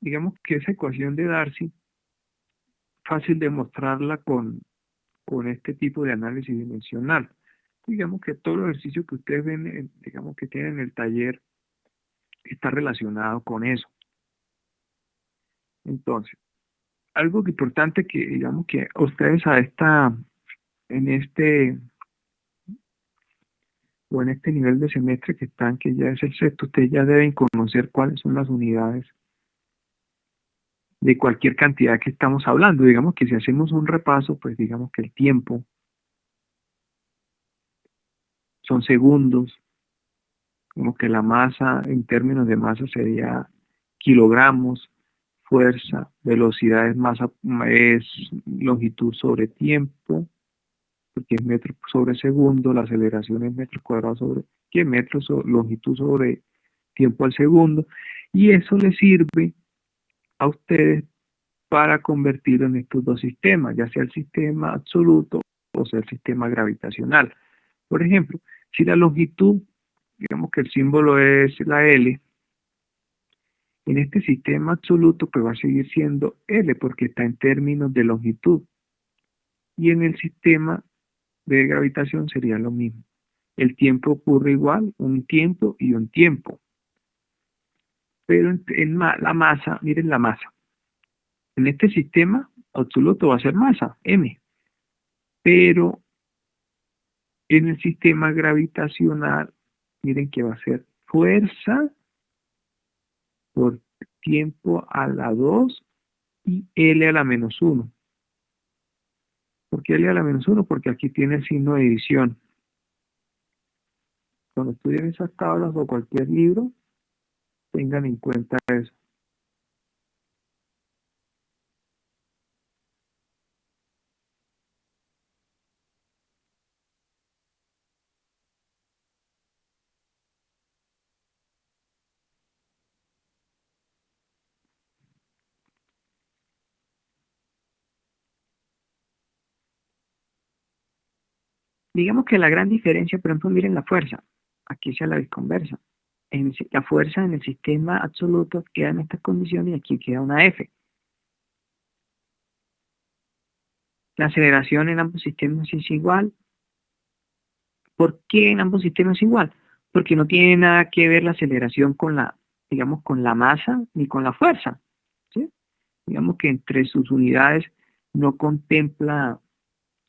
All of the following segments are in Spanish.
digamos que esa ecuación de Darcy, fácil de mostrarla con este tipo de análisis dimensional. Digamos que todo el ejercicio que ustedes ven, digamos que tienen en el taller, está relacionado con eso. Entonces, algo importante que digamos que ustedes en este o en este nivel de semestre que están, que ya es el sexto, ustedes ya deben conocer cuáles son las unidades de cualquier cantidad que estamos hablando. Digamos que si hacemos un repaso, pues digamos que el tiempo son segundos, digamos que la masa en términos de masa sería kilogramos, fuerza, velocidad es masa, es longitud sobre tiempo, porque es metro sobre segundo, la aceleración es metro cuadrado sobre, que metros, longitud sobre tiempo al segundo, y eso les sirve a ustedes para convertirlo en estos dos sistemas, ya sea el sistema absoluto o sea el sistema gravitacional. Por ejemplo, si la longitud, digamos que el símbolo es la L, en este sistema absoluto pues va a seguir siendo L porque está en términos de longitud. Y en el sistema de gravitación sería lo mismo. El tiempo ocurre igual, un tiempo y un tiempo. Pero la masa, miren la masa. En este sistema absoluto va a ser masa, m. Pero en el sistema gravitacional, miren que va a ser fuerza por tiempo a la 2 y L a la menos 1. ¿Por qué L a la menos 1? Porque aquí tiene el signo de división. Cuando estudien esas tablas o cualquier libro, tengan en cuenta eso. Digamos que la gran diferencia, por ejemplo, miren la fuerza. Aquí se la disconversa. La fuerza en el sistema absoluto queda en estas condiciones y aquí queda una F. La aceleración en ambos sistemas es igual. ¿Por qué en ambos sistemas es igual? Porque no tiene nada que ver la aceleración con la, digamos, con la masa ni con la fuerza. ¿Sí? Digamos que entre sus unidades no contempla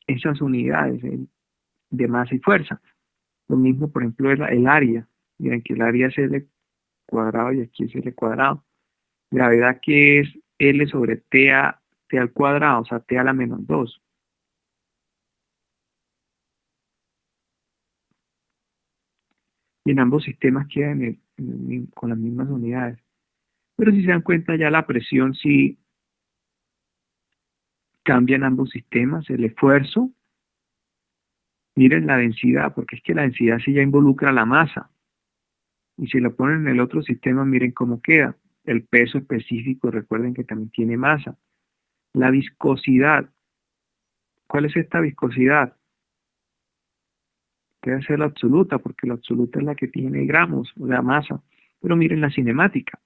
esas unidades de masa y fuerza. Lo mismo, por ejemplo, el área. Miren que el área es L cuadrado y aquí es L cuadrado. Gravedad que es L sobre T al cuadrado, o sea, T a la menos 2. Y en ambos sistemas quedan con las mismas unidades. Pero si se dan cuenta ya la presión sí cambia en ambos sistemas, el esfuerzo. Miren la densidad, porque es que la densidad sí ya involucra la masa. Y si lo ponen en el otro sistema, miren cómo queda. El peso específico, recuerden que también tiene masa. La viscosidad. ¿Cuál es esta viscosidad? Debe ser la absoluta, porque la absoluta es la que tiene gramos, o sea, masa. Pero miren la cinemática.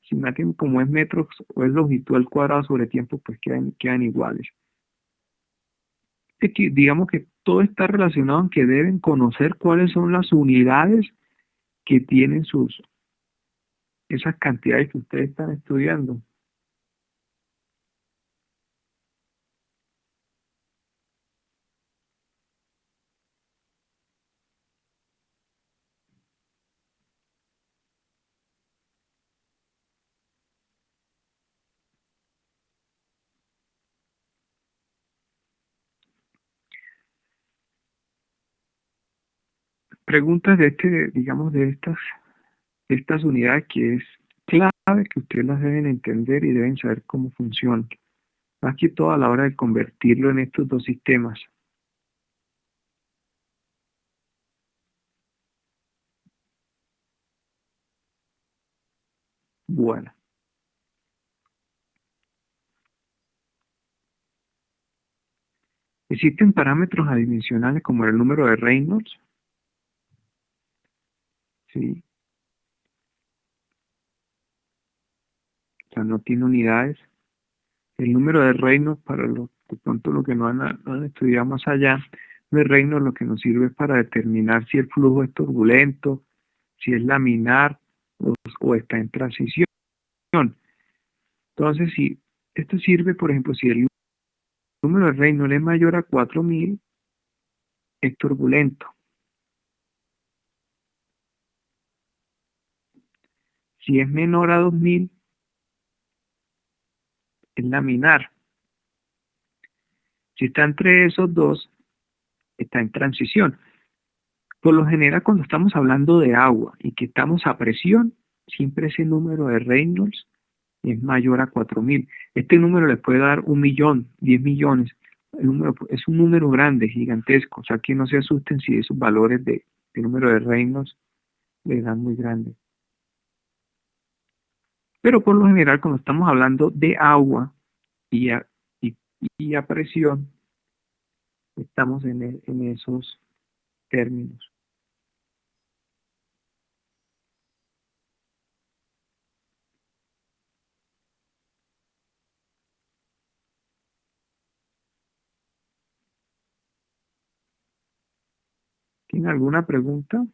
Cinemática, como es metros o es longitud al cuadrado sobre tiempo, pues quedan iguales. Es que, digamos que todo está relacionado en que deben conocer cuáles son las unidades que tienen esas cantidades que ustedes están estudiando. Preguntas digamos, de estas unidades que es clave que ustedes las deben entender y deben saber cómo funcionan. Más que todo a la hora de convertirlo en estos dos sistemas. Bueno, existen parámetros adimensionales como el número de Reynolds, ¿sí? sea, no tiene unidades. El número de reinos, para los, de pronto lo que no han estudiado más allá, de reinos lo que nos sirve es para determinar si el flujo es turbulento, si es laminar o está en transición. Entonces, si esto sirve, por ejemplo, si el número de reinos es mayor a 4000, es turbulento. Si es menor a 2000, es laminar. Si está entre esos dos, está en transición. Por lo general, cuando estamos hablando de agua y que estamos a presión, siempre ese número de Reynolds es mayor a 4000. Este número le puede dar 1.000.000, 10 millones. El número es un número grande, gigantesco. O sea, que no se asusten si esos valores de número de Reynolds le dan muy grande. Pero por lo general, cuando estamos hablando de agua y y, y a presión, estamos en esos términos. ¿Tiene alguna pregunta?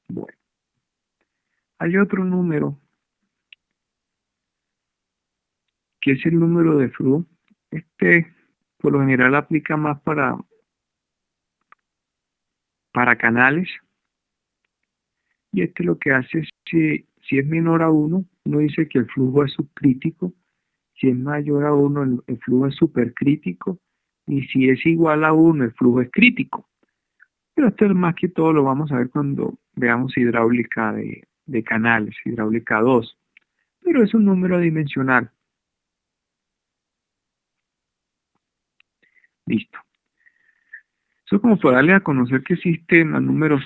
Bueno, hay otro número que es el número de Fru. Este por lo general aplica más para canales, y este lo que hace es, si es menor a uno dice que el flujo es subcrítico. Si es mayor a uno el flujo es supercrítico, y si es igual a uno el flujo es crítico. Pero esto es más que todo lo vamos a ver cuando veamos hidráulica de canales, hidráulica 2. Pero es un número dimensional. Listo. Eso como para darle a conocer que existen los números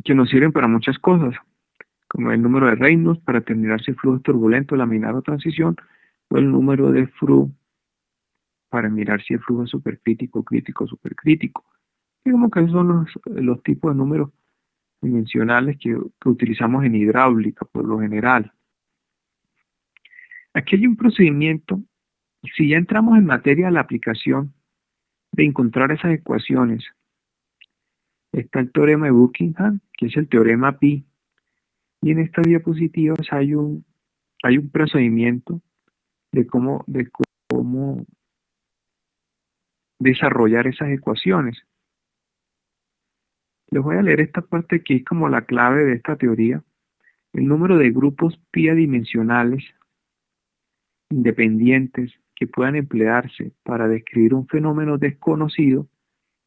que nos sirven para muchas cosas, como el número de Reynolds para determinar si el flujo es turbulento, laminar o transición, o el número de Fru para mirar si el flujo es supercrítico, crítico, supercrítico. Digamos que esos son los tipos de números dimensionales que utilizamos en hidráulica por lo general. Aquí hay un procedimiento, si ya entramos en materia de la aplicación de encontrar esas ecuaciones, está el teorema de Buckingham, que es el teorema pi, y en estas diapositivas hay un procedimiento de cómo desarrollar esas ecuaciones. Les voy a leer esta parte que es como la clave de esta teoría. El número de grupos pi adimensionales independientes que puedan emplearse para describir un fenómeno desconocido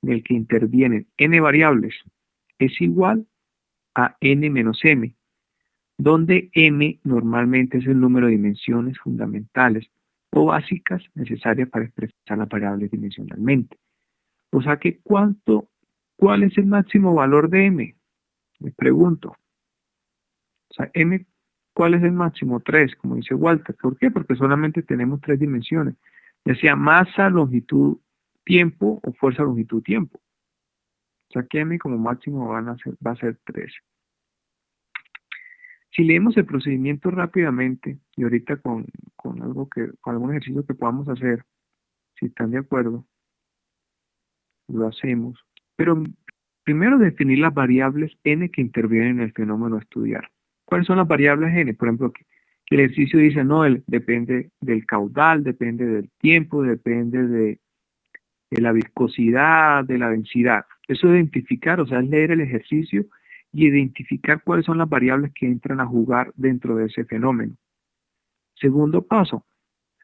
en el que intervienen n variables es igual a n menos m, donde m normalmente es el número de dimensiones fundamentales o básicas necesarias para expresar las variables dimensionalmente. O sea que ¿cuál es el máximo valor de m? Me pregunto. O sea, m, ¿cuál es el máximo? 3, como dice Walter. ¿Por qué? Porque solamente tenemos 3 dimensiones, ya sea masa, longitud, tiempo o fuerza, longitud, tiempo. O sea que m como máximo va a ser 3. Si leemos el procedimiento rápidamente, y ahorita con algún ejercicio que podamos hacer, si están de acuerdo, lo hacemos. Pero primero definir las variables n que intervienen en el fenómeno a estudiar. ¿Cuáles son las variables n? Por ejemplo, que el ejercicio dice, no, depende del caudal, depende del tiempo, depende de la viscosidad, de la densidad. Eso es identificar, o sea, es leer el ejercicio y identificar cuáles son las variables que entran a jugar dentro de ese fenómeno. Segundo paso,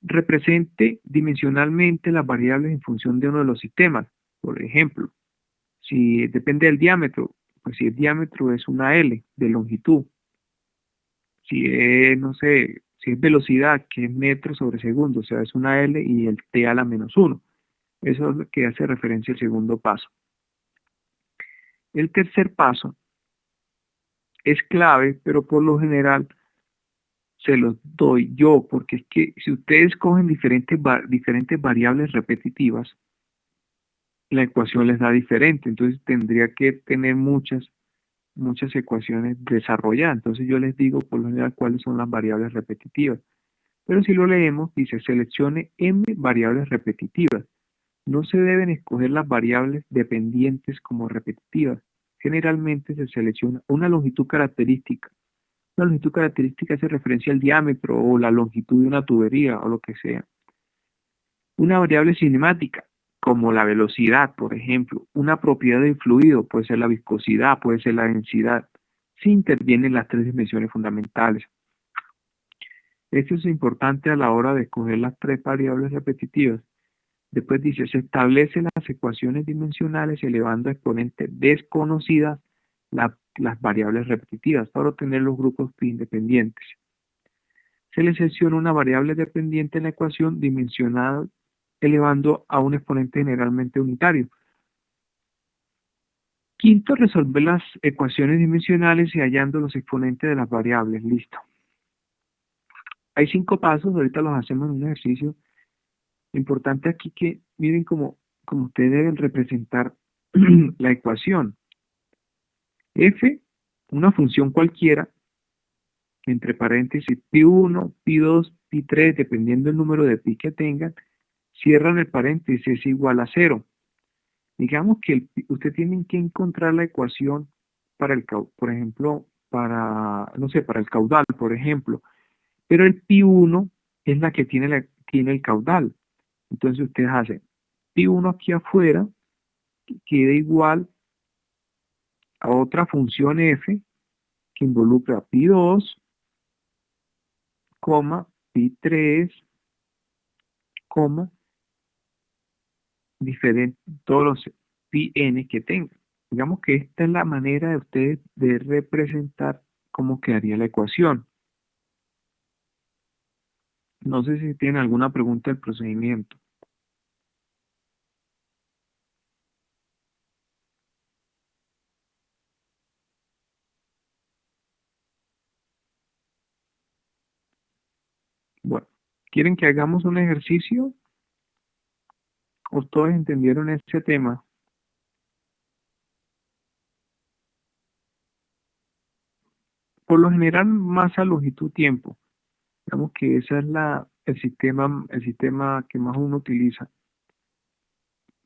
represente dimensionalmente las variables en función de uno de los sistemas. Por ejemplo, si depende del diámetro, pues si el diámetro es una L de longitud, si es, no sé, si es velocidad, que es metros sobre segundo, o sea, es una L y el T a la menos 1. Eso es lo que hace referencia al segundo paso. El tercer paso es clave, pero por lo general se los doy yo, porque es que si ustedes cogen diferentes variables repetitivas, la ecuación les da diferente, entonces tendría que tener muchas ecuaciones desarrolladas. Entonces yo les digo por lo general cuáles son las variables repetitivas. Pero si lo leemos, dice seleccione m variables repetitivas. No se deben escoger las variables dependientes como repetitivas. Generalmente se selecciona una longitud característica. Una longitud característica hace referencia al diámetro o la longitud de una tubería o lo que sea. Una variable cinemática, como la velocidad, por ejemplo. Una propiedad del fluido, puede ser la viscosidad, puede ser la densidad. Si intervienen las tres dimensiones fundamentales. Esto es importante a la hora de escoger las tres variables repetitivas. Después dice, se establecen las ecuaciones dimensionales elevando a exponentes desconocidas las variables repetitivas para obtener los grupos pi independientes. Se le selecciona una variable dependiente en la ecuación dimensionada elevando a un exponente generalmente unitario. Quinto, resolver las ecuaciones dimensionales y hallando los exponentes de las variables. Listo. Hay 5 pasos, ahorita los hacemos en un ejercicio. Importante aquí que miren cómo ustedes deben representar la ecuación. F, una función cualquiera, entre paréntesis, pi1, pi2, pi3, dependiendo del número de pi que tengan, cierran el paréntesis, es igual a 0. Digamos que usted tiene que encontrar la ecuación para por ejemplo, no sé, para el caudal, por ejemplo, pero el pi1 es la que tiene el caudal. Entonces usted hace pi1 aquí afuera, que queda igual a otra función f que involucra pi2, pi3, todos los pn que tengan. Digamos que esta es la manera de ustedes de representar cómo quedaría la ecuación. No sé si tienen alguna pregunta del procedimiento. Bueno, ¿quieren que hagamos un ejercicio? ¿O todos entendieron ese tema? Por lo general, masa, longitud, tiempo. Digamos que ese es el sistema que más uno utiliza.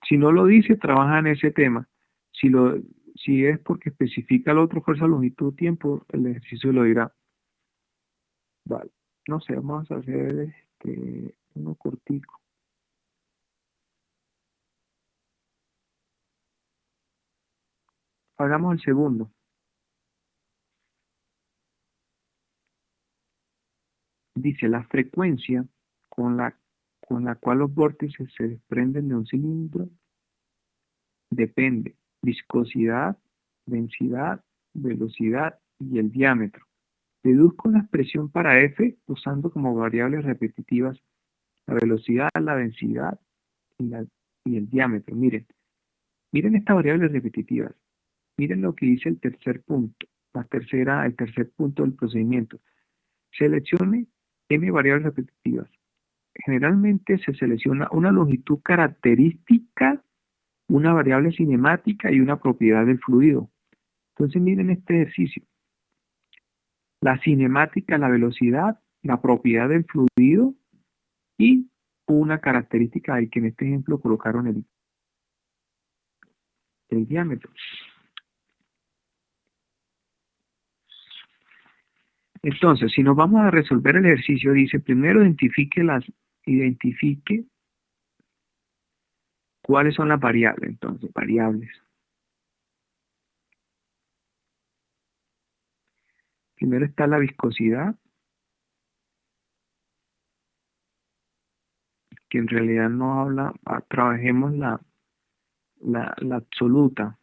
Si no lo dice, trabaja en ese tema. Si, lo, si es porque especifica el otro, fuerza, longitud, tiempo, el ejercicio lo dirá. Vale. No sé, vamos a hacer uno cortico. Hagamos el segundo. Dice la frecuencia con la cual los vórtices se desprenden de un cilindro depende viscosidad, densidad, velocidad y el diámetro. Deduzco la expresión para F usando como variables repetitivas la velocidad, la densidad y el diámetro. Miren estas variables repetitivas. Miren lo que dice el tercer punto, el tercer punto del procedimiento. Seleccione m variables repetitivas. Generalmente se selecciona una longitud característica, una variable cinemática y una propiedad del fluido. Entonces miren este ejercicio. La cinemática, la velocidad, la propiedad del fluido y una característica ahí que en este ejemplo colocaron el diámetro. Entonces, si nos vamos a resolver el ejercicio, dice primero identifique cuáles son las variables. Entonces, variables. Primero está la viscosidad, que en realidad no habla, trabajemos la absoluta.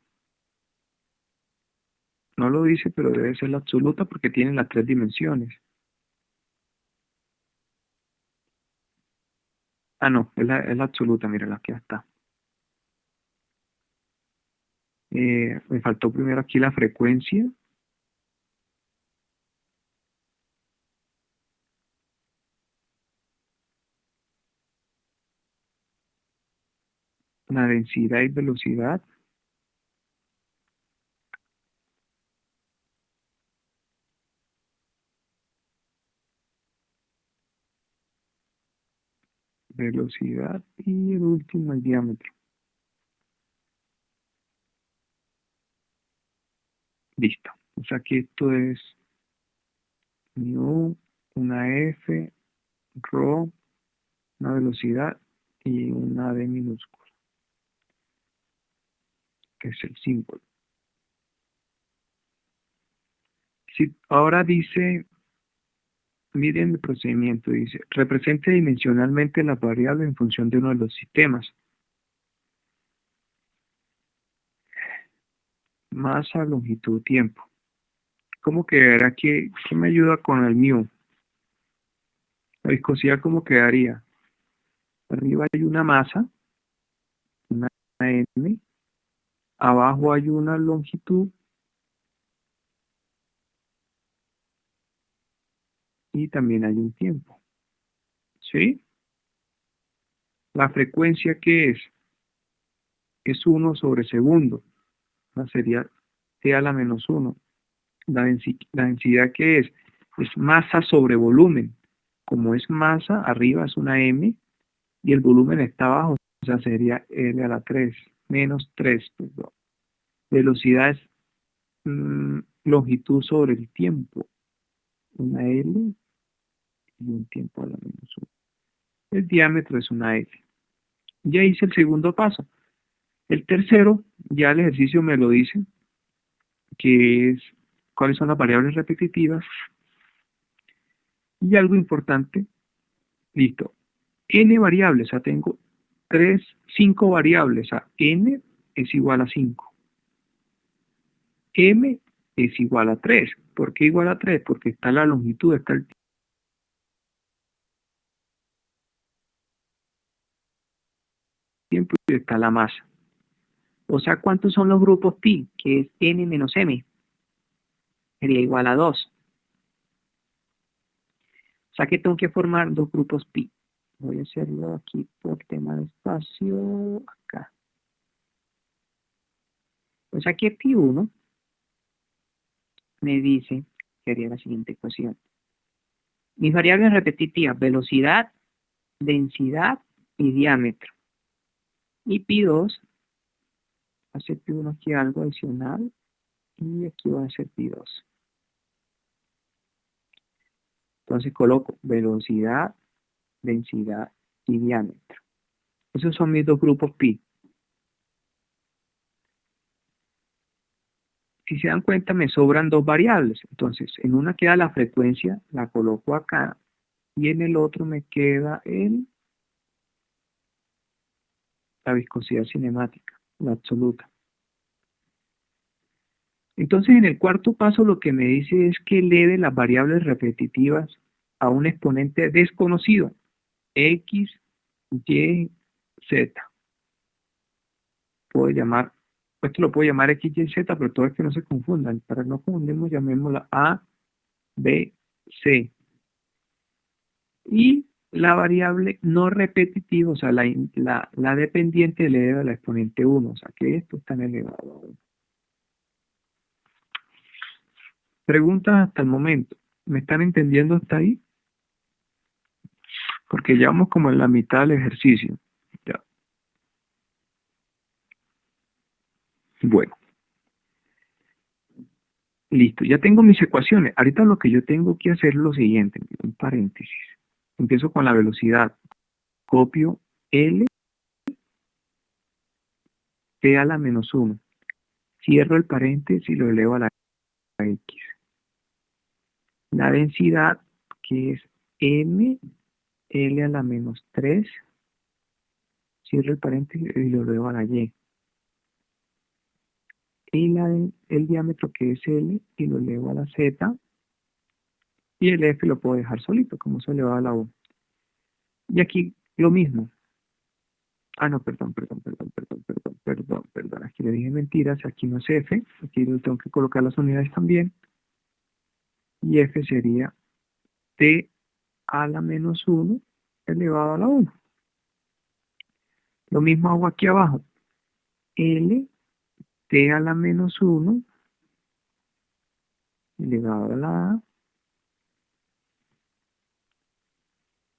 No lo dice, pero debe ser la absoluta porque tiene las tres dimensiones. Ah, no, es la absoluta, mira, aquí está. Me faltó primero aquí la frecuencia. la densidad y velocidad. Velocidad y el último el diámetro. Listo. O sea que esto es mu, una F, rho, una velocidad y una D minúscula, que es el símbolo. Si ahora dice, miren el procedimiento, dice, represente dimensionalmente las variables en función de uno de los sistemas. Masa, longitud, tiempo. ¿Cómo quedará? ¿Qué me ayuda con el mu? La viscosidad, ¿cómo quedaría? Arriba hay una masa, una m, abajo hay una longitud y también hay un tiempo. ¿Sí? La frecuencia, ¿qué es? Es 1 sobre segundo. Sería T a la menos 1. La densidad, ¿qué es? Es masa sobre volumen. Como es masa, arriba es una m y el volumen está abajo, o sea, sería L a la 3, menos 3, perdón. Velocidad es longitud sobre el tiempo, una L y un tiempo a la menos 1. El diámetro es una F. Ya hice el segundo paso. El tercero, ya el ejercicio me lo dice, que es cuáles son las variables repetitivas. Y algo importante, listo, n variables, o sea, tengo 5 variables, o sea, n es igual a 5. M es igual a 3. ¿Por qué igual a 3? Porque está la longitud, está el tiempo y está la masa. O sea, ¿cuántos son los grupos pi? Que es n menos m. Sería igual a 2. O sea que tengo que formar dos grupos pi. Voy a hacerlo aquí por tema de espacio. Acá. O sea que pi 1 me dice, sería la siguiente ecuación. Mis variables repetitivas, velocidad, densidad y diámetro. Y pi 2, hace pi 1 aquí algo adicional. Y aquí va a ser pi 2. Entonces coloco velocidad, densidad y diámetro. Esos son mis dos grupos pi. Si se dan cuenta, me sobran dos variables. Entonces, en una queda la frecuencia, la coloco acá, y en el otro me queda la viscosidad cinemática, la absoluta. Entonces, en el cuarto paso, lo que me dice es que eleve las variables repetitivas a un exponente desconocido, x, y, z. Puedo llamar, esto lo puedo llamar x, y, z, pero todo es que no se confundan. Para no confundirnos, llamémosla a, b, c. Y la variable no repetitiva, o sea, la dependiente eleva a la exponente 1, o sea, que esto está en elevado a 1. Preguntas hasta el momento. ¿Me están entendiendo hasta ahí? Porque ya vamos como en la mitad del ejercicio. Ya. Bueno, listo. Ya tengo mis ecuaciones. Ahorita lo que yo tengo que hacer es lo siguiente, un paréntesis. Empiezo con la velocidad. Copio L, T a la menos 1. Cierro el paréntesis y lo elevo a la X. La densidad, que es M, L a la menos 3. Cierro el paréntesis y lo elevo a la Y. Y el diámetro, que es L, y lo elevo a la Z. Y el F lo puedo dejar solito, como se eleva a la U. Y aquí lo mismo. Ah, no, perdón. Aquí le dije mentiras. Aquí no es F. Aquí le tengo que colocar las unidades también. Y F sería T a la menos 1 elevado a la 1. Lo mismo hago aquí abajo. L t a la menos 1 elevado a la A.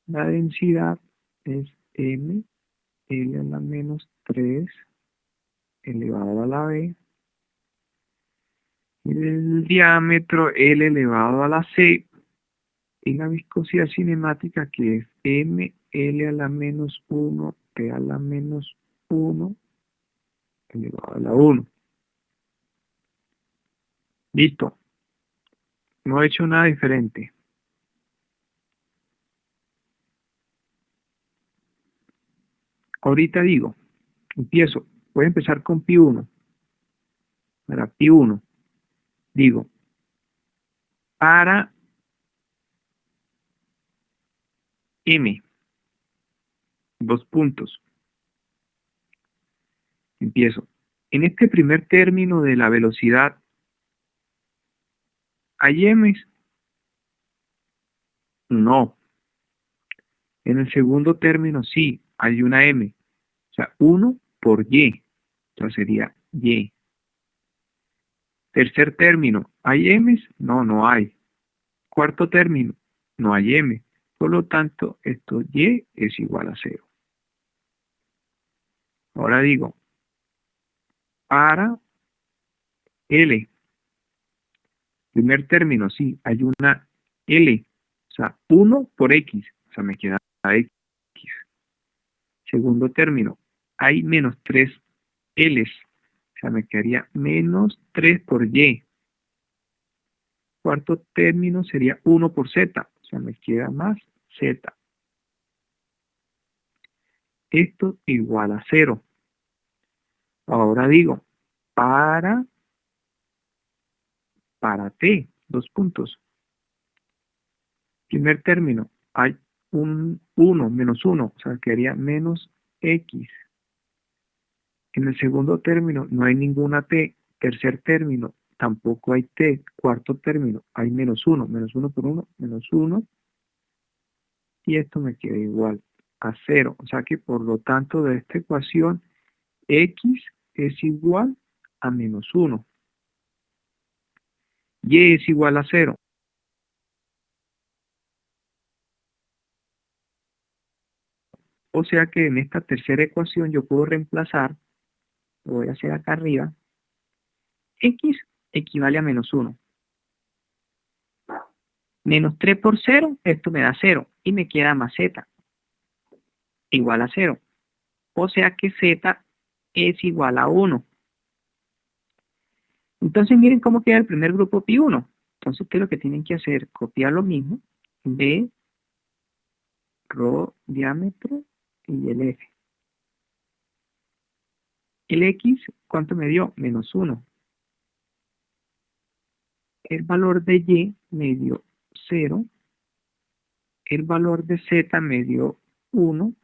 La densidad es m L a la menos 3 elevado a la B. Y el diámetro L elevado a la C. Y la viscosidad cinemática, que es m L a la menos 1 T a la menos 1 elevado a la 1. Listo. No he hecho nada diferente. Ahorita digo, empiezo. Voy a empezar con pi1. Para pi1, digo, para m, dos puntos. Empiezo. En este primer término de la velocidad, ¿hay m's? No. En el segundo término sí, hay una m. O sea, 1 por y. O sea, sería y. Tercer término, ¿hay m's? No, no hay. Cuarto término, no hay m. Por lo tanto, esto y es igual a 0. Ahora digo, para L. Primer término, sí, hay una L. O sea, 1 por X. O sea, me queda X. Segundo término, hay menos 3 L's. O sea, me quedaría menos 3 por Y. Cuarto término sería 1 por Z. O sea, me queda más Z. Esto igual a 0. Ahora digo, para T, dos puntos. Primer término, hay un 1, menos 1, o sea, quedaría menos X. En el segundo término no hay ninguna T. Tercer término, tampoco hay T. Cuarto término, hay menos 1. Menos 1 por 1, menos 1. Y esto me queda igual a 0. O sea que por lo tanto de esta ecuación, X es igual a menos 1. Y es igual a 0. O sea que en esta tercera ecuación yo puedo reemplazar, lo voy a hacer acá arriba, X equivale a menos 1. Menos 3 por 0, esto me da 0. Y me queda más Z, igual a 0. O sea que Z es igual a 1. Entonces miren cómo queda el primer grupo pi1. Entonces ustedes lo que tienen que hacer, copiar lo mismo, B, ρ, diámetro y el F. El X, ¿cuánto me dio? Menos 1. El valor de Y me dio 0. El valor de Z me dio 1.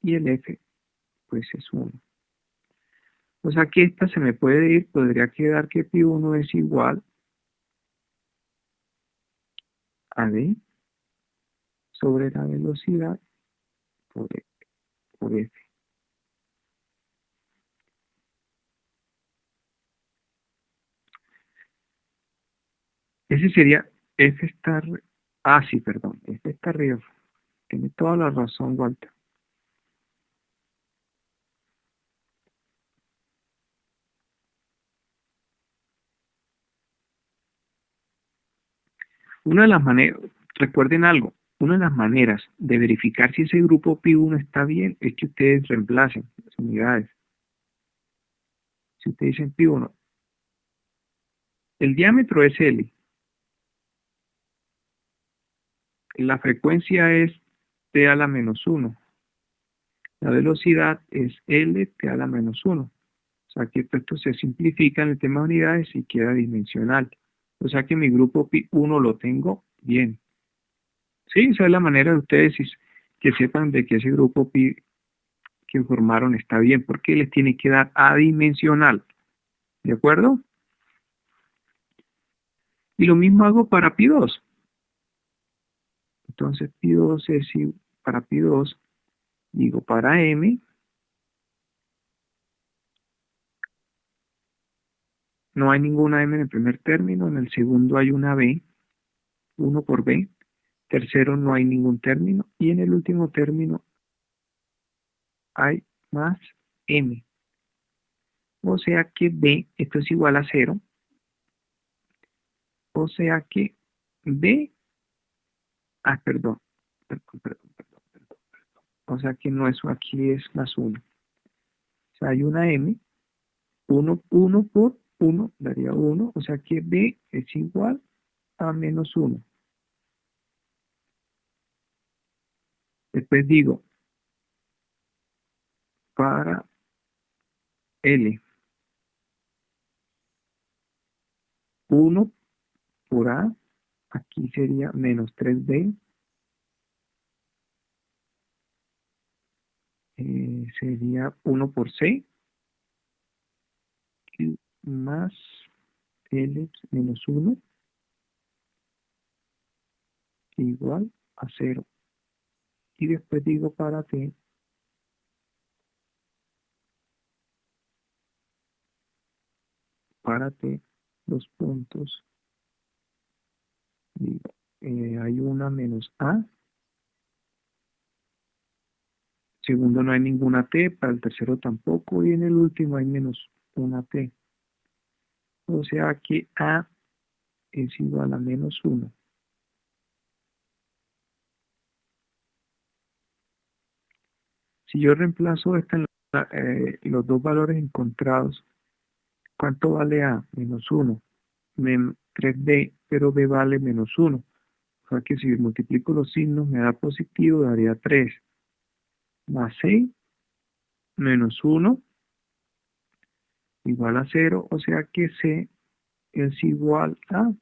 Y el F, pues es 1. O sea que esta se me puede ir, podría quedar que pi1 es igual a D sobre la velocidad por F. Ese sería F está... Ah, sí, perdón. F está arriba. Tiene toda la razón, Walter. Una de las maneras, recuerden algo, una de las maneras de verificar si ese grupo pi1 está bien es que ustedes reemplacen las unidades. Si ustedes dicen pi1, el diámetro es L, la frecuencia es t a la menos 1, la velocidad es L t a la menos 1. O sea que esto se simplifica en el tema de unidades y queda dimensional. O sea que mi grupo pi1 lo tengo bien. Sí, esa es la manera de ustedes que sepan de que ese grupo pi que formaron está bien, porque les tiene que dar adimensional. ¿De acuerdo? Y lo mismo hago para pi2. Entonces pi2 es para pi2 Digo para m, no hay ninguna m en el primer término, en el segundo hay una b, 1 por b, tercero no hay ningún término, y en el último término hay más m. O sea que b, esto es igual a 0, o sea que b, perdón, perdón. O sea que no es, aquí es más 1. O sea, hay una m, 1 por 1 daría 1, o sea que b es igual a menos 1. Después digo, para L, 1 por A, aquí sería menos 3B, sería 1 por C, y más L menos 1, igual a 0. Y después digo para T, los puntos, digo, hay una menos A, segundo no hay ninguna T, para el tercero tampoco, y en el último hay menos una T. O sea que A es igual a menos 1. Si yo reemplazo los dos valores encontrados, ¿cuánto vale A? Menos 1. 3B, pero B vale menos 1. O sea que si multiplico los signos me da positivo, daría 3. Más 6 menos 1 igual a 0. O sea que C es igual a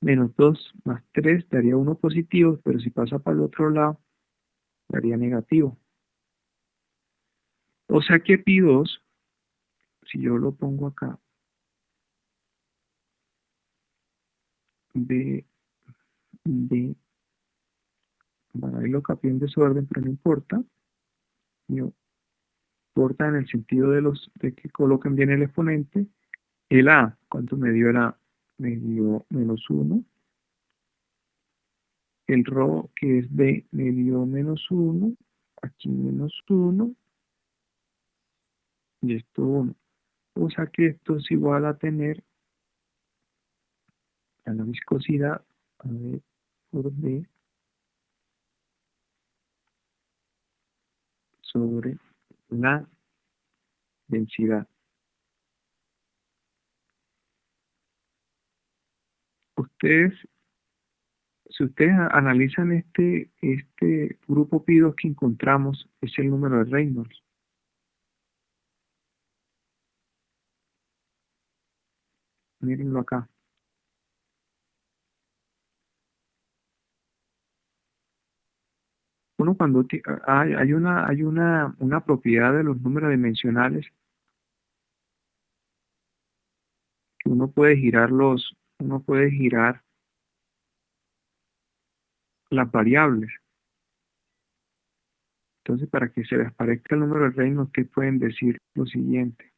menos 2 más 3 daría 1 positivo, pero si pasa para el otro lado, daría negativo. O sea que pi2, si yo lo pongo acá, B, B, bueno, ahí lo copié en desorden, pero no importa. No importa en el sentido de que coloquen bien el exponente. El A, ¿cuánto me dio el A? Me dio menos 1. El ρ, que es B, me dio menos 1. Aquí menos 1. Y esto 1. O sea que esto es igual a tener a la viscosidad a B por B sobre la densidad. Ustedes, si ustedes analizan este grupo pi2 que encontramos, es el número de Reynolds. Mírenlo acá. Uno cuando hay una propiedad de los números dimensionales que uno puede girar las variables. Entonces, para que se les parezca el número de Reynolds, ustedes pueden decir lo siguiente.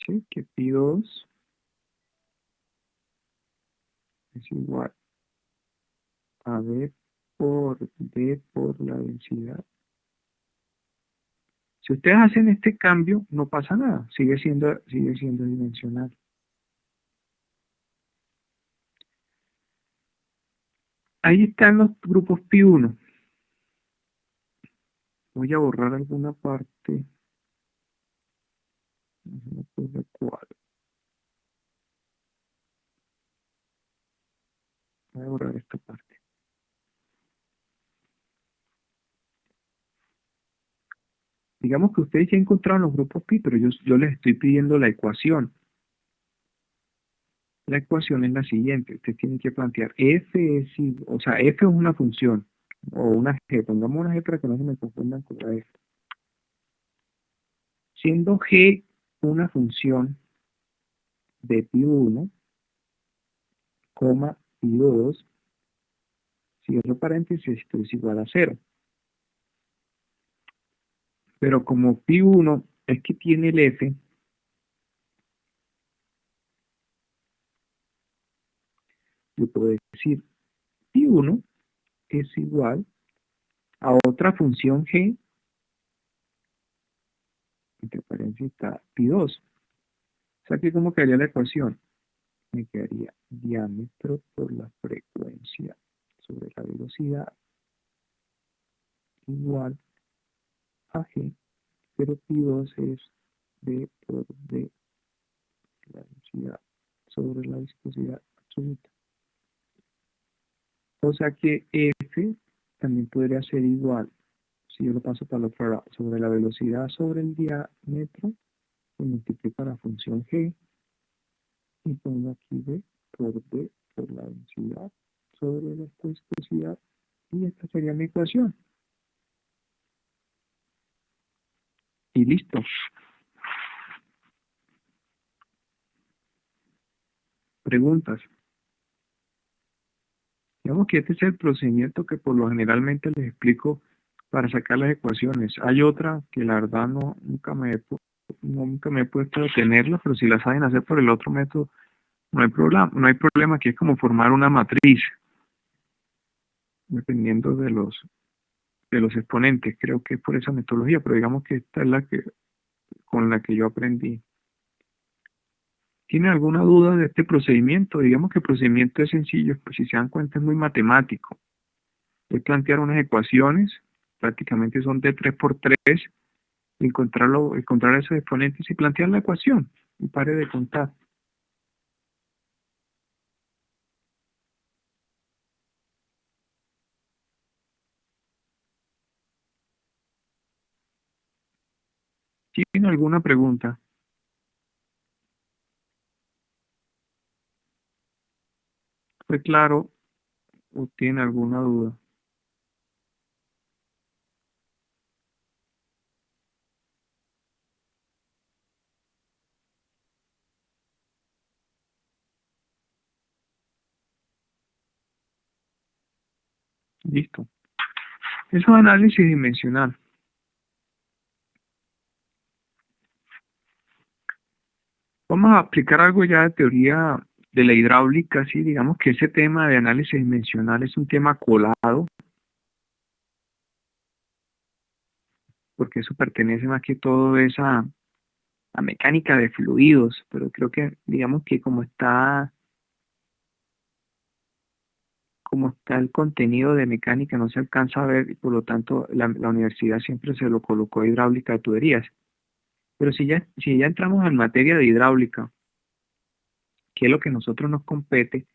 ¿Sí? Que pi2 es igual a B por D por la densidad. Si ustedes hacen este cambio, no pasa nada, sigue siendo dimensional. Ahí están los grupos pi1. Voy a borrar alguna parte. No se me ocurre cuál. Voy a borrar esta parte. Digamos que ustedes ya encontraron los grupos pi, pero yo les estoy pidiendo la ecuación. La ecuación es la siguiente. Ustedes tienen que plantear f es igual, o sea, f es una función, o una g. Pongamos una g para que no se me confundan con la f. Siendo g una función de pi1, coma, pi2, cierro paréntesis, esto es igual a 0. Pero como pi1 es que tiene el f, yo puedo decir pi1 es igual a otra función g, entre paréntesis está pi2. O sea que ¿cómo quedaría la ecuación? Me quedaría diámetro por la frecuencia sobre la velocidad igual a g, pero pi2 es d por d, la densidad sobre la viscosidad absoluta. O sea que f también podría ser igual, si yo lo paso para el otro lado, sobre la velocidad sobre el diámetro, se multiplica la función g, y pongo aquí d por la densidad sobre la viscosidad, y esta sería mi ecuación. Y listo. Preguntas. Digamos que este es el procedimiento que por lo generalmente les explico para sacar las ecuaciones. Hay otra que la verdad nunca me he puesto a tenerla, pero si la saben hacer por el otro método, no hay problema, que es como formar una matriz, dependiendo de los exponentes. Creo que es por esa metodología, pero digamos que esta es la que con la que yo aprendí. ¿Tiene alguna duda de este procedimiento? Digamos que el procedimiento es sencillo, pues si se dan cuenta es muy matemático. Es plantear unas ecuaciones, prácticamente son de 3 por 3, encontrar esos exponentes y plantear la ecuación, y pare de contar. ¿Tiene alguna pregunta? ¿Fue claro o tiene alguna duda? Listo. Eso es análisis dimensional. Vamos a aplicar algo ya de teoría de la hidráulica, sí, digamos que ese tema de análisis dimensional es un tema colado, porque eso pertenece más que todo es a mecánica de fluidos, pero creo que, digamos que como está el contenido de mecánica no se alcanza a ver y por lo tanto la universidad siempre se lo colocó hidráulica de tuberías. Pero si ya entramos en materia de hidráulica, que es lo que a nosotros nos compete,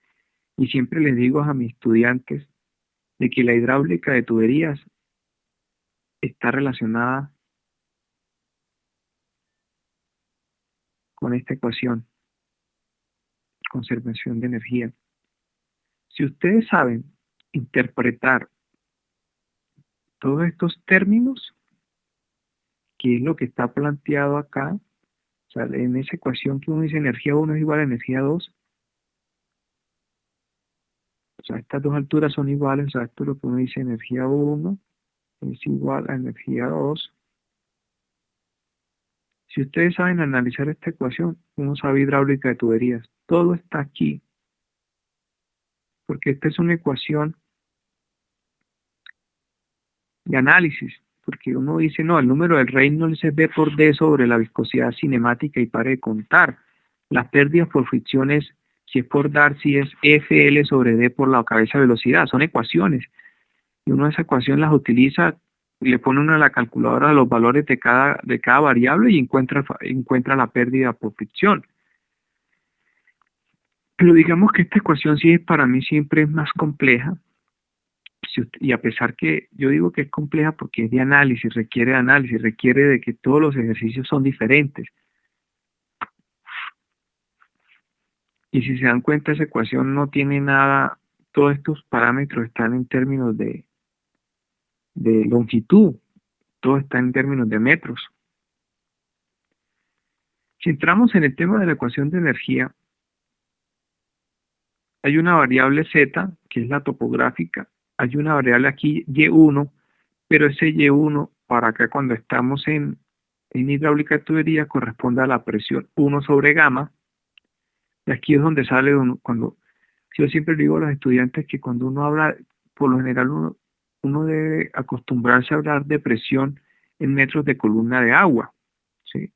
y siempre les digo a mis estudiantes de que la hidráulica de tuberías está relacionada con esta ecuación, conservación de energía. Si ustedes saben interpretar todos estos términos, que es lo que está planteado acá, o sea, en esa ecuación que uno dice energía 1 es igual a energía 2, o sea, estas dos alturas son iguales, o sea, esto es lo que uno dice energía 1 es igual a energía 2. Si ustedes saben analizar esta ecuación, uno sabe hidráulica de tuberías. Todo está aquí, porque esta es una ecuación de análisis, porque uno dice, no, el número del Reynolds es V por D sobre la viscosidad cinemática y pare de contar. Las pérdidas por fricción es, si es por Darcy, es FL sobre D por la cabeza de velocidad. Son ecuaciones. Y uno esa ecuación las utiliza, y le pone uno a la calculadora los valores de cada variable y encuentra la pérdida por fricción. Pero digamos que esta ecuación sí para mí siempre es más compleja, y a pesar que yo digo que es compleja porque es de análisis, requiere de que todos los ejercicios son diferentes. Y si se dan cuenta, esa ecuación no tiene nada, todos estos parámetros están en términos de longitud, todo está en términos de metros. Si entramos en el tema de la ecuación de energía, hay una variable Z, que es la topográfica, hay una variable aquí Y1, pero ese Y1, para acá cuando estamos en hidráulica de tubería, corresponde a la presión 1 sobre gamma, y aquí es donde sale cuando, yo siempre digo a los estudiantes que cuando uno habla, por lo general uno debe acostumbrarse a hablar de presión en metros de columna de agua, ¿sí?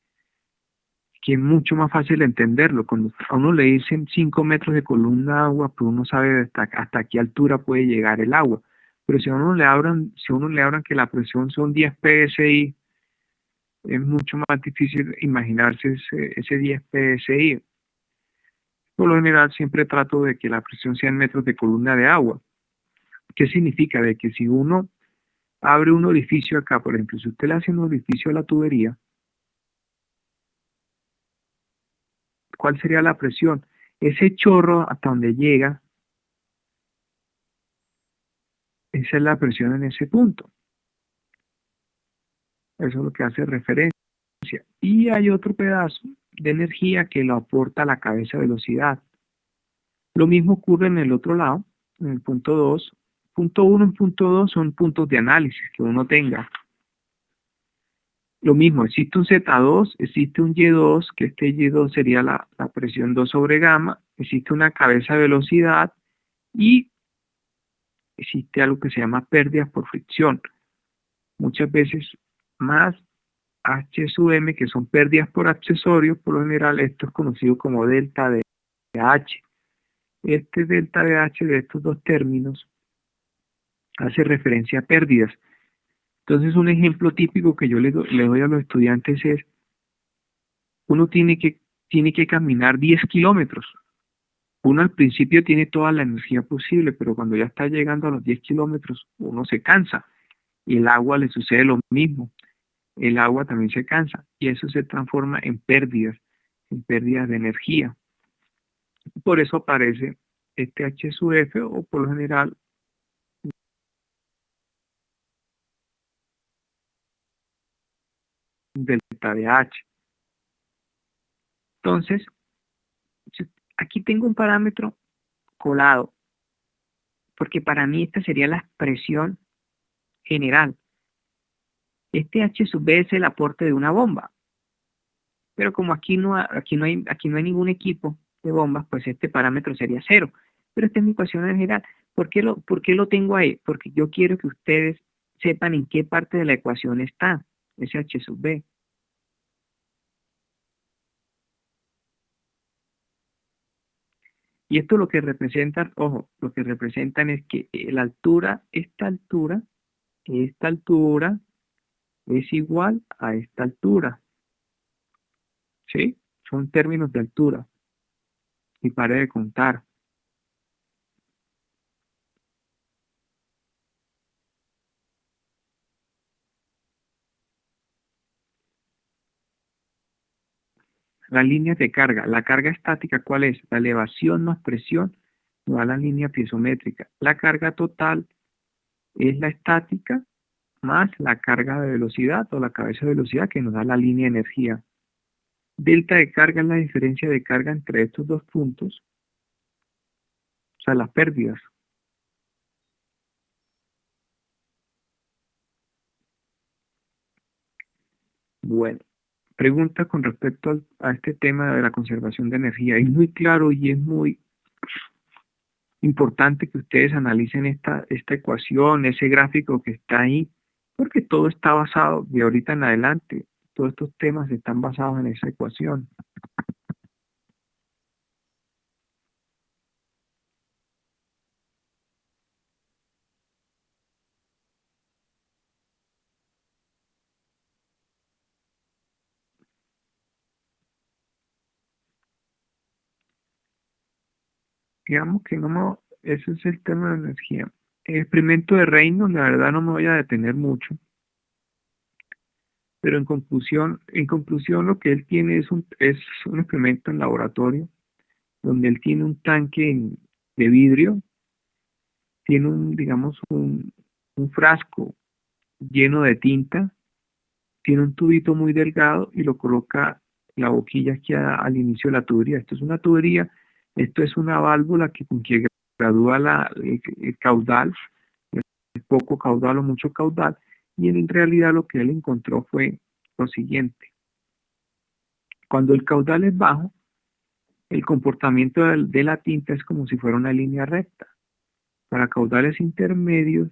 Que es mucho más fácil entenderlo. Cuando a uno le dicen 5 metros de columna de agua, pues uno sabe hasta qué altura puede llegar el agua. Pero si a uno le hablan que la presión son 10 psi, es mucho más difícil imaginarse ese 10 psi. Por lo general siempre trato de que la presión sea en metros de columna de agua. ¿Qué significa? De que si uno abre un orificio acá, por ejemplo, si usted le hace un orificio a la tubería, ¿cuál sería la presión? Ese chorro hasta donde llega, esa es la presión en ese punto. Eso es lo que hace referencia. Y hay otro pedazo de energía que lo aporta la cabeza de velocidad. Lo mismo ocurre en el otro lado, en el punto 2. Punto 1 y punto 2 son puntos de análisis que uno tenga. Lo mismo, existe un Z2, existe un Y2, que este Y2 sería la presión 2 sobre gamma, existe una cabeza de velocidad y existe algo que se llama pérdidas por fricción. Muchas veces más H sub M, que son pérdidas por accesorios, por lo general esto es conocido como delta de H. Este delta de H de estos dos términos hace referencia a pérdidas. Entonces un ejemplo típico que yo le doy a los estudiantes es, uno tiene que caminar 10 kilómetros. Uno al principio tiene toda la energía posible, pero cuando ya está llegando a los 10 kilómetros, uno se cansa. Y el agua le sucede lo mismo. El agua también se cansa y eso se transforma en pérdidas de energía. Por eso aparece este H sub F o por lo general delta de H. Entonces, aquí tengo un parámetro colado, porque para mí esta sería la expresión general. Este H sub B es el aporte de una bomba, pero como aquí no hay ningún equipo de bombas, pues este parámetro sería cero. Pero esta es mi ecuación en general. ¿Por qué lo tengo ahí? Porque yo quiero que ustedes sepan en qué parte de la ecuación está ese H sub B. Y esto lo que representan, ojo, lo que representan es que la altura, esta altura es igual a esta altura, ¿sí? Son términos de altura. Y pare de contar. Las líneas de carga. La carga estática, ¿cuál es? La elevación más presión nos da la línea piezométrica. La carga total es la estática más la carga de velocidad o la cabeza de velocidad que nos da la línea de energía. Delta de carga es la diferencia de carga entre estos dos puntos, o sea, las pérdidas. Bueno, pregunta con respecto a este tema de la conservación de energía. Es muy claro y es muy importante que ustedes analicen esta ecuación, ese gráfico que está ahí, porque todo está basado, de ahorita en adelante, todos estos temas están basados en esa ecuación. Digamos que ese es el tema de la energía. El experimento de Reynolds, la verdad no me voy a detener mucho, pero en conclusión lo que él tiene es un experimento en laboratorio, donde él tiene un tanque de vidrio, tiene un frasco lleno de tinta, tiene un tubito muy delgado y lo coloca la boquilla aquí al inicio de la tubería. Esto es una tubería Esto es una válvula que gradúa el caudal, el poco caudal o mucho caudal, y en realidad lo que él encontró fue lo siguiente. Cuando el caudal es bajo, el comportamiento de la tinta es como si fuera una línea recta. Para caudales intermedios,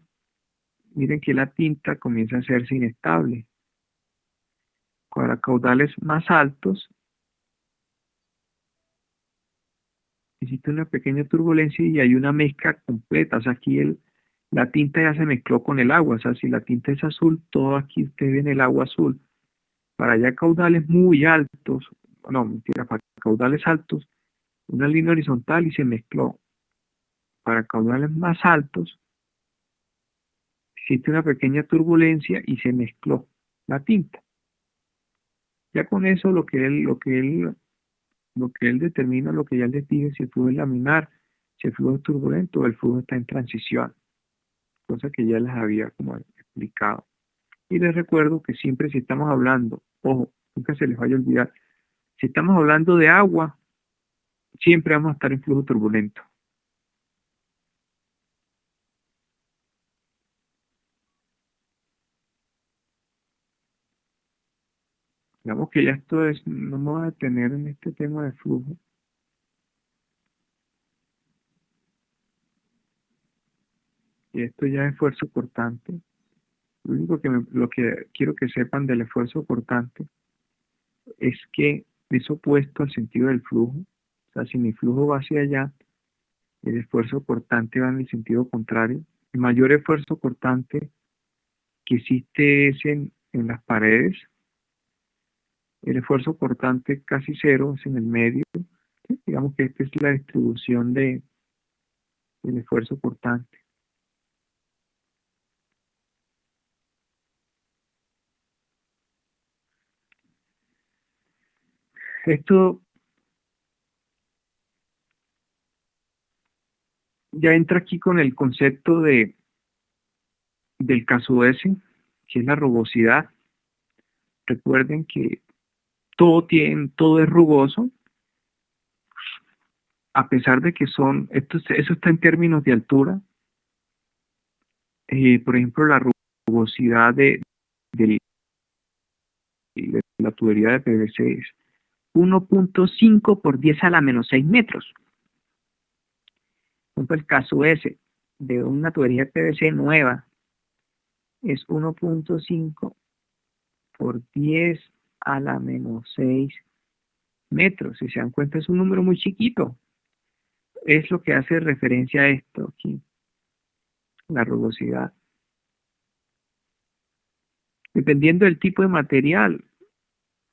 miren que la tinta comienza a hacerse inestable. Para caudales más altos, existe una pequeña turbulencia y hay una mezcla completa. O sea, aquí la tinta ya se mezcló con el agua. O sea, si la tinta es azul, todo aquí ustedes ven el agua azul. Para allá caudales muy altos, no, mentira, para caudales altos, una línea horizontal y se mezcló. Para caudales más altos, existe una pequeña turbulencia y se mezcló la tinta. Ya con eso lo que él determina, lo que ya les dije, si el flujo es laminar, si el flujo es turbulento, el flujo está en transición, cosa que ya les había como explicado. Y les recuerdo que siempre si estamos hablando, ojo, nunca se les vaya a olvidar, si estamos hablando de agua, siempre vamos a estar en flujo turbulento. Digamos que ya esto es, no me voy a detener en este tema de flujo. Y esto ya es esfuerzo cortante. Lo que quiero que sepan del esfuerzo cortante es que es opuesto al sentido del flujo. O sea, si mi flujo va hacia allá, el esfuerzo cortante va en el sentido contrario. El mayor esfuerzo cortante que existe es en las paredes. El esfuerzo cortante casi cero es en el medio. ¿Sí? Digamos que esta es la distribución del esfuerzo cortante. Esto ya entra aquí con el concepto del caso S, que es la rugosidad. Recuerden que todo es rugoso, a pesar de que eso está en términos de altura. Por ejemplo, la rugosidad de la tubería de PVC es 1.5 por 10 a la menos 6 metros. Por ejemplo, el caso S de una tubería de PVC nueva es 1.5 por 10 a la menos 6 metros. Si se dan cuenta, es un número muy chiquito. Es lo que hace referencia a esto aquí, la rugosidad. Dependiendo del tipo de material,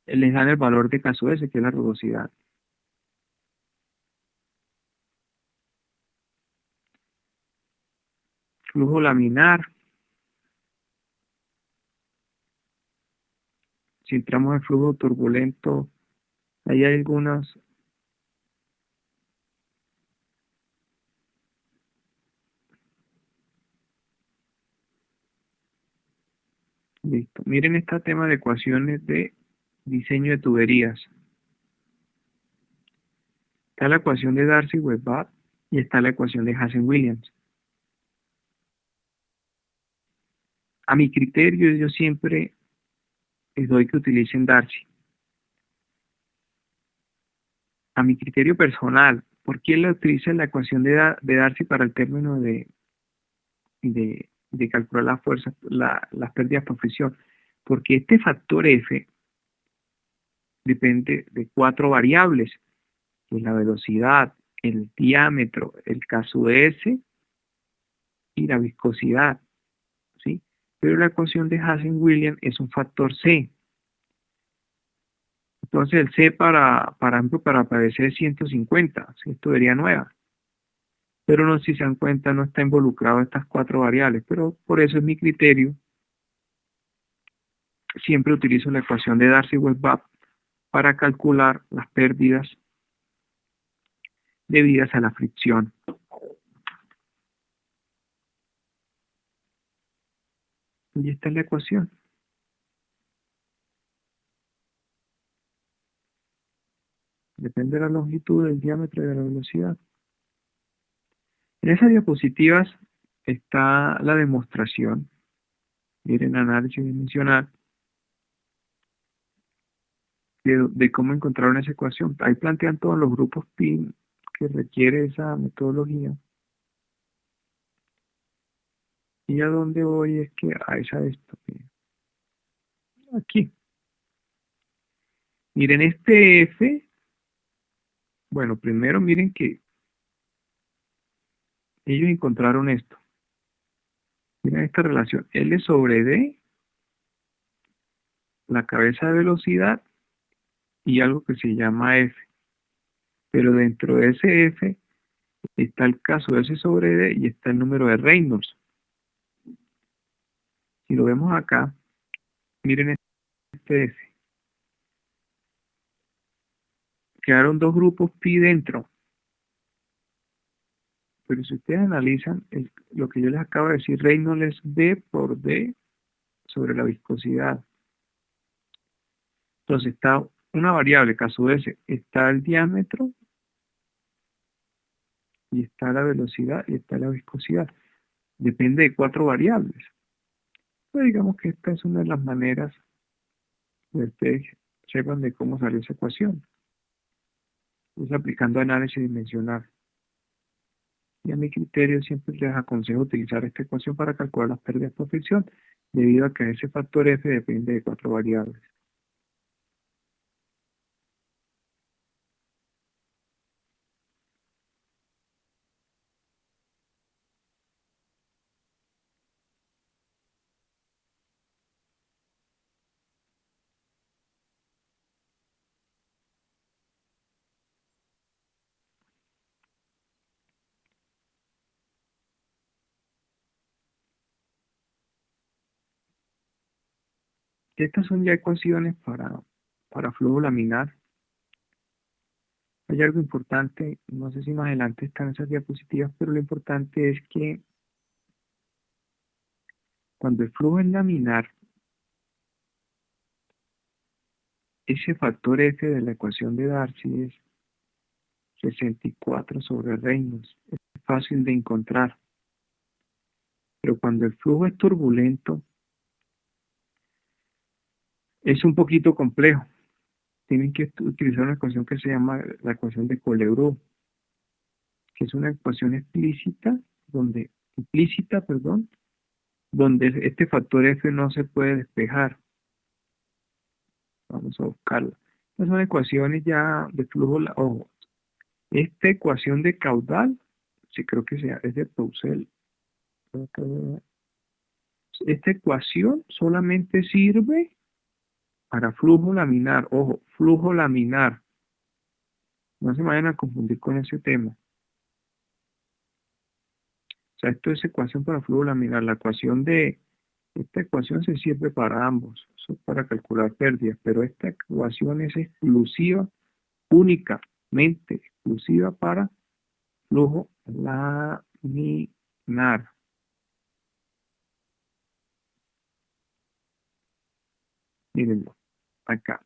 les dan el valor de caso S, que es la rugosidad. Flujo laminar. Si entramos en flujo turbulento, hay algunas. Listo. Miren este tema de ecuaciones de diseño de tuberías. Está la ecuación de Darcy-Weisbach y está la ecuación de Hazen-Williams. A mi criterio, yo siempre les doy que utilicen Darcy. A mi criterio personal, ¿por qué le utilizan la ecuación de Darcy para el término de calcular las fuerzas, las pérdidas por fricción? Porque este factor F depende de 4 variables, que es la velocidad, el diámetro, el caso S y la viscosidad, ¿sí? Pero la ecuación de Hazen-Williams es un factor C. Entonces el C para ejemplo, para PVC es 150, ¿sí? Es tubería nueva. Pero no, si se dan cuenta, no está involucrado estas 4 variables. Pero por eso es mi criterio. Siempre utilizo la ecuación de Darcy-Weisbach para calcular las pérdidas debidas a la fricción. Y esta es la ecuación. Depende de la longitud, del diámetro y de la velocidad. En esas diapositivas está la demostración. Miren, análisis dimensional de cómo encontrar esa ecuación. Ahí plantean todos los grupos pi que requiere esa metodología. Y a dónde voy es que a esa esto. Aquí. Miren, este F, bueno, primero miren que ellos encontraron esto. Miren esta relación. L sobre D, la cabeza de velocidad y algo que se llama F. Pero dentro de ese F está el caso S sobre D y está el número de Reynolds. Si lo vemos acá, miren este F. Quedaron dos grupos pi dentro. Pero si ustedes analizan lo que yo les acabo de decir, Reynolds es B por D sobre la viscosidad. Entonces está una variable, caso S, está el diámetro, y está la velocidad, y está la viscosidad. Depende de cuatro variables. Pues digamos que esta es una de las maneras de ustedes sepan de cómo salió esa ecuación. Es aplicando análisis dimensional. Y a mi criterio siempre les aconsejo utilizar esta ecuación para calcular las pérdidas por fricción, debido a que ese factor F depende de cuatro variables. Estas son ya ecuaciones para flujo laminar. Hay algo importante, no sé si más adelante están esas diapositivas, pero lo importante es que cuando el flujo es laminar, ese factor F de la ecuación de Darcy es 64 sobre Reynolds. Es fácil de encontrar. Pero cuando el flujo es turbulento, es un poquito complejo. Tienen que utilizar una ecuación que se llama la ecuación de Collet-Brun, que es una ecuación implícita, donde este factor F no se puede despejar. Vamos a buscarla. Estas son ecuaciones ya de flujo. Ojo, esta ecuación de caudal, sí creo que es de Proussel. Esta ecuación solamente sirve para flujo laminar. Ojo, flujo laminar. No se vayan a confundir con ese tema. O sea, esto es ecuación para flujo laminar. Esta ecuación se sirve para ambos. Eso es para calcular pérdidas. Pero esta ecuación es exclusiva, únicamente exclusiva para flujo laminar. Mírenlo, acá.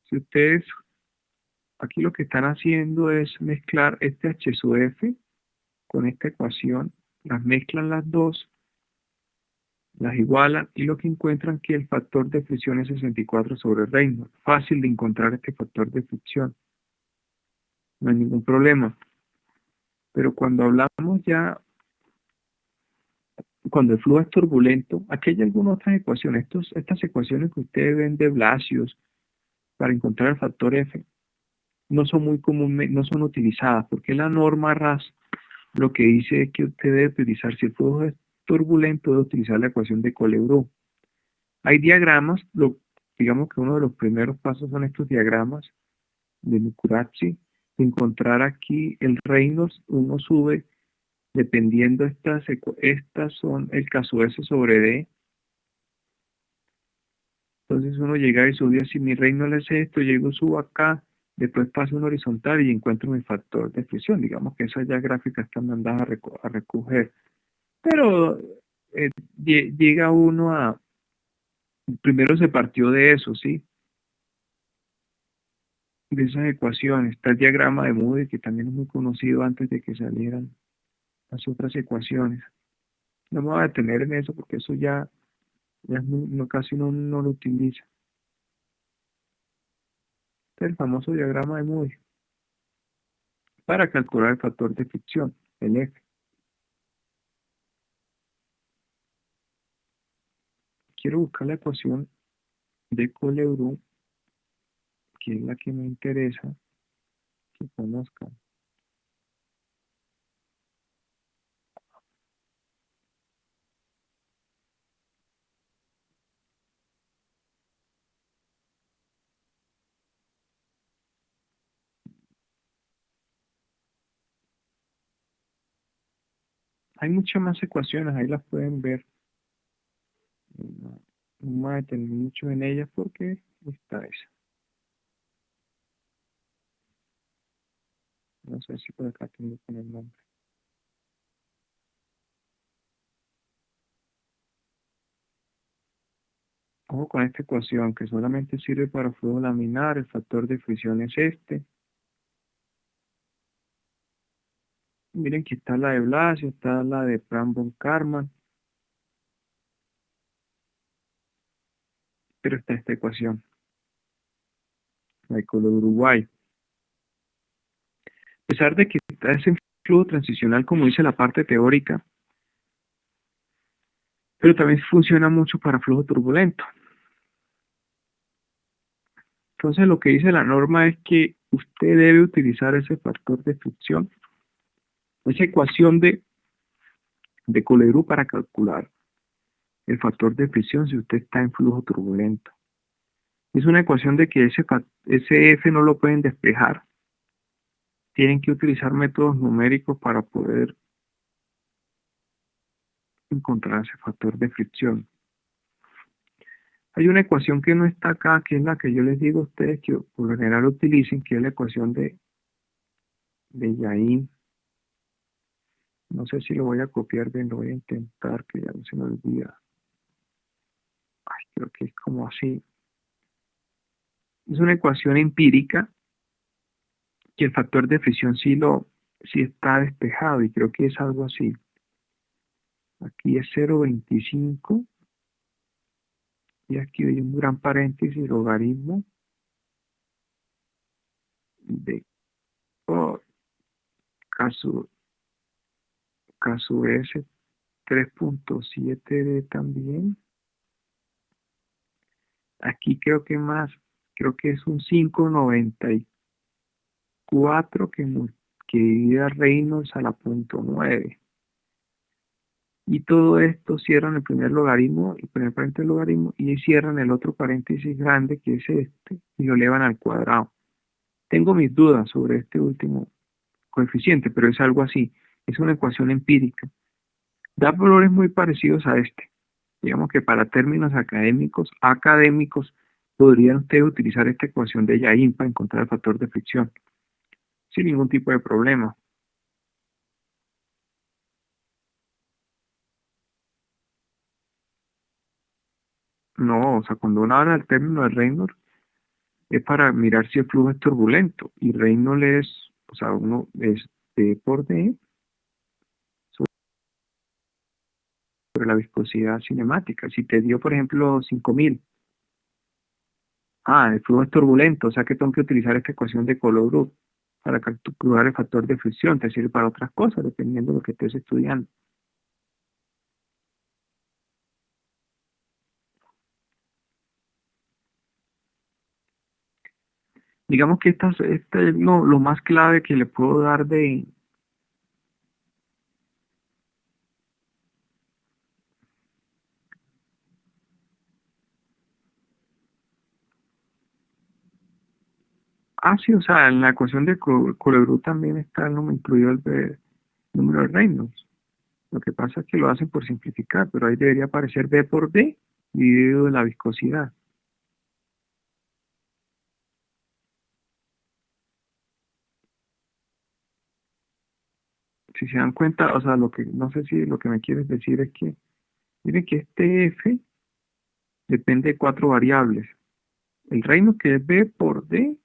Si ustedes aquí lo que están haciendo es mezclar este H sub F con esta ecuación, las mezclan las dos, las igualan y lo que encuentran que el factor de fricción es 64 sobre Reynolds. Fácil de encontrar este factor de fricción, no hay ningún problema. Pero cuando hablamos ya, cuando el flujo es turbulento, aquí hay algunas otras ecuaciones. Estas ecuaciones que ustedes ven de Blasius para encontrar el factor F no son muy comúnmente, no son utilizadas, porque la norma RAS lo que dice es que usted debe utilizar, si el flujo es turbulento, debe utilizar la ecuación de Collet-Brun. Hay diagramas, digamos que uno de los primeros pasos son estos diagramas de Micurazzi. Encontrar aquí el Reynolds, uno sube, dependiendo estas son el caso S sobre D. Entonces uno llega y sube así, mi Reynolds es esto, llego, subo acá, después paso un horizontal y encuentro mi factor de fricción. Digamos que esas ya gráficas están mandadas a recoger. Pero llega uno primero se partió de eso, ¿sí? esas ecuaciones. Está el diagrama de Moody, que también es muy conocido antes de que salieran las otras ecuaciones. No me voy a detener en eso porque eso ya casi no lo utiliza. Este es el famoso diagrama de Moody para calcular el factor de fricción, el F. Quiero buscar la ecuación de Colebrook, que es la que me interesa que conozcan. Hay muchas más ecuaciones, ahí las pueden ver. No, no me voy a detener mucho en ellas porque está esa. No sé si por acá tengo con el nombre. Ojo con esta ecuación que solamente sirve para flujo laminar. El factor de fricción es este. Miren que está la de Blasio, está la de Pram-von-Karman, pero está esta ecuación, la de color Uruguay. A pesar de que está ese flujo transicional, como dice la parte teórica, pero también funciona mucho para flujo turbulento. Entonces lo que dice la norma es que usted debe utilizar ese factor de fricción, esa ecuación de Colebrook para calcular el factor de fricción si usted está en flujo turbulento. Es una ecuación de que ese F no lo pueden despejar. Tienen que utilizar métodos numéricos para poder encontrar ese factor de fricción. Hay una ecuación que no está acá, que es la que yo les digo a ustedes que por lo general utilicen, que es la ecuación de Jain. No sé si lo voy a copiar bien, lo voy a intentar, que ya no se me olvida. Ay, creo que es como así. Es una ecuación empírica que el factor de fricción sí está despejado y creo que es algo así. Aquí es 0,25 y aquí hay un gran paréntesis, logaritmo de oh, caso, caso S 3,7D también. Aquí creo que más, creo que es un 5,94 que divide a Reynolds a la punto 9. Y todo esto cierran el primer logaritmo, el primer paréntesis del logaritmo, y cierran el otro paréntesis grande que es este, y lo elevan al cuadrado. Tengo mis dudas sobre este último coeficiente, pero es algo así. Es una ecuación empírica. Da valores muy parecidos a este. Digamos que para términos académicos, podrían ustedes utilizar esta ecuación de Jain para encontrar el factor de fricción, sin ningún tipo de problema. No, o sea, cuando uno habla del término de Reynolds, es para mirar si el flujo es turbulento, y Reynolds es, o sea, uno es D por D sobre la viscosidad cinemática. Si te dio, por ejemplo, 5000, el flujo es turbulento, o sea que tengo que utilizar esta ecuación de Colebrook para calcular el factor de fricción. Te sirve para otras cosas, dependiendo de lo que estés estudiando. Digamos que este es lo más clave que le puedo dar de... Sí, o sea, en la ecuación de Colebrook también está el número incluido el número de Reynolds. Lo que pasa es que lo hacen por simplificar, pero ahí debería aparecer B por D dividido la viscosidad. Si se dan cuenta, o sea, no sé si lo que me quieres decir es que, miren que este F depende de cuatro variables. El Reynolds, que es B por D,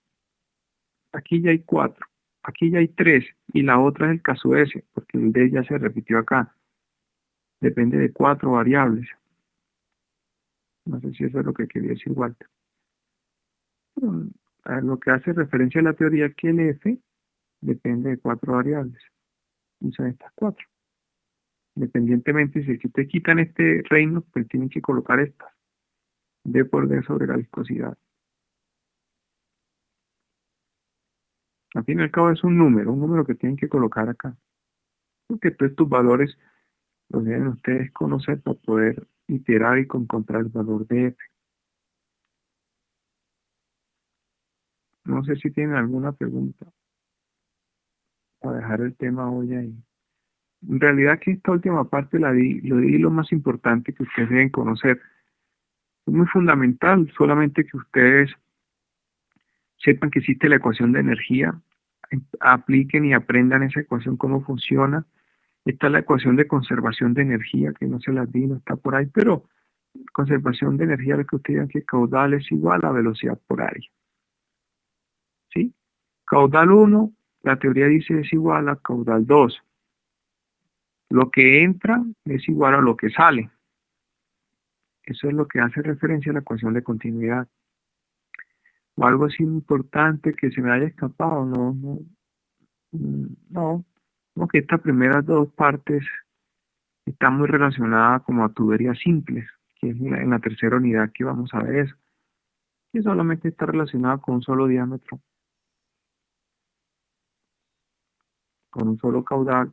aquí ya hay 4, aquí ya hay 3, y la otra es el caso S, porque el D ya se repitió acá. Depende de 4 variables. No sé si eso es lo que quería decir Walter. A lo que hace referencia a la teoría es que el F depende de 4 variables. Y son estas 4. Independientemente, si te quitan este reino, pues tienen que colocar estas. D por D sobre la viscosidad. Al fin y al cabo es un número que tienen que colocar acá. Porque todos estos valores los deben ustedes conocer para poder iterar y encontrar el valor de F. No sé si tienen alguna pregunta para dejar el tema hoy ahí. En realidad que esta última parte lo di lo más importante que ustedes deben conocer. Es muy fundamental, solamente que ustedes sepan que existe la ecuación de energía, apliquen y aprendan esa ecuación cómo funciona. Está la ecuación de conservación de energía, que no se las di, no está por ahí, pero conservación de energía, lo que ustedes digan que caudal es igual a velocidad por área. ¿Sí? Caudal 1, la teoría dice es igual a caudal 2. Lo que entra es igual a lo que sale. Eso es lo que hace referencia a la ecuación de continuidad. O algo así importante que se me haya escapado, no, que estas primeras dos partes están muy relacionadas como a tuberías simples, que es en la tercera unidad que vamos a ver eso, que solamente está relacionada con un solo diámetro, con un solo caudal,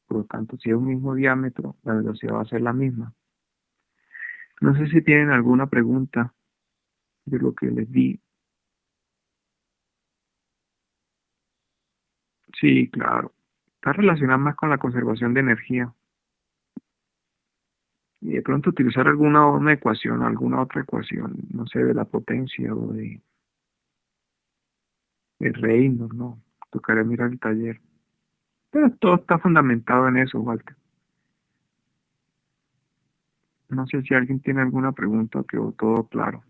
por lo tanto, si es un mismo diámetro, la velocidad va a ser la misma. No sé si tienen alguna pregunta de lo que les di. Sí, claro. Está relacionada más con la conservación de energía. Y de pronto utilizar una ecuación, alguna otra ecuación, no sé, de la potencia o de Reynolds, ¿no? Tocaría mirar el taller. Pero todo está fundamentado en eso, Walter. No sé si alguien tiene alguna pregunta o quedó todo claro.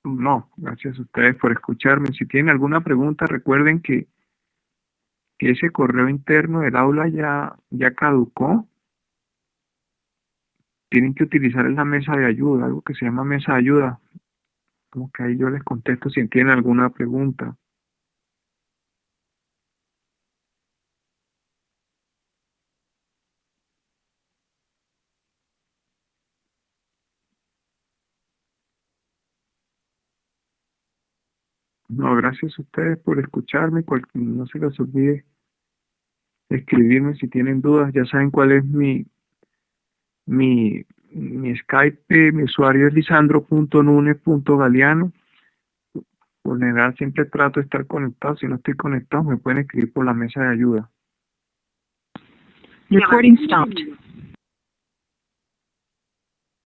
No, gracias a ustedes por escucharme. Si tienen alguna pregunta, recuerden que ese correo interno del aula ya caducó. Tienen que utilizar la mesa de ayuda, algo que se llama mesa de ayuda. Como que ahí yo les contesto si tienen alguna pregunta. No, gracias a ustedes por escucharme. No se les olvide escribirme si tienen dudas. Ya saben cuál es mi Skype. Mi usuario es lisandro.nunes.galeano. Por lo general siempre trato de estar conectado. Si no estoy conectado, me pueden escribir por la mesa de ayuda. Recording stopped.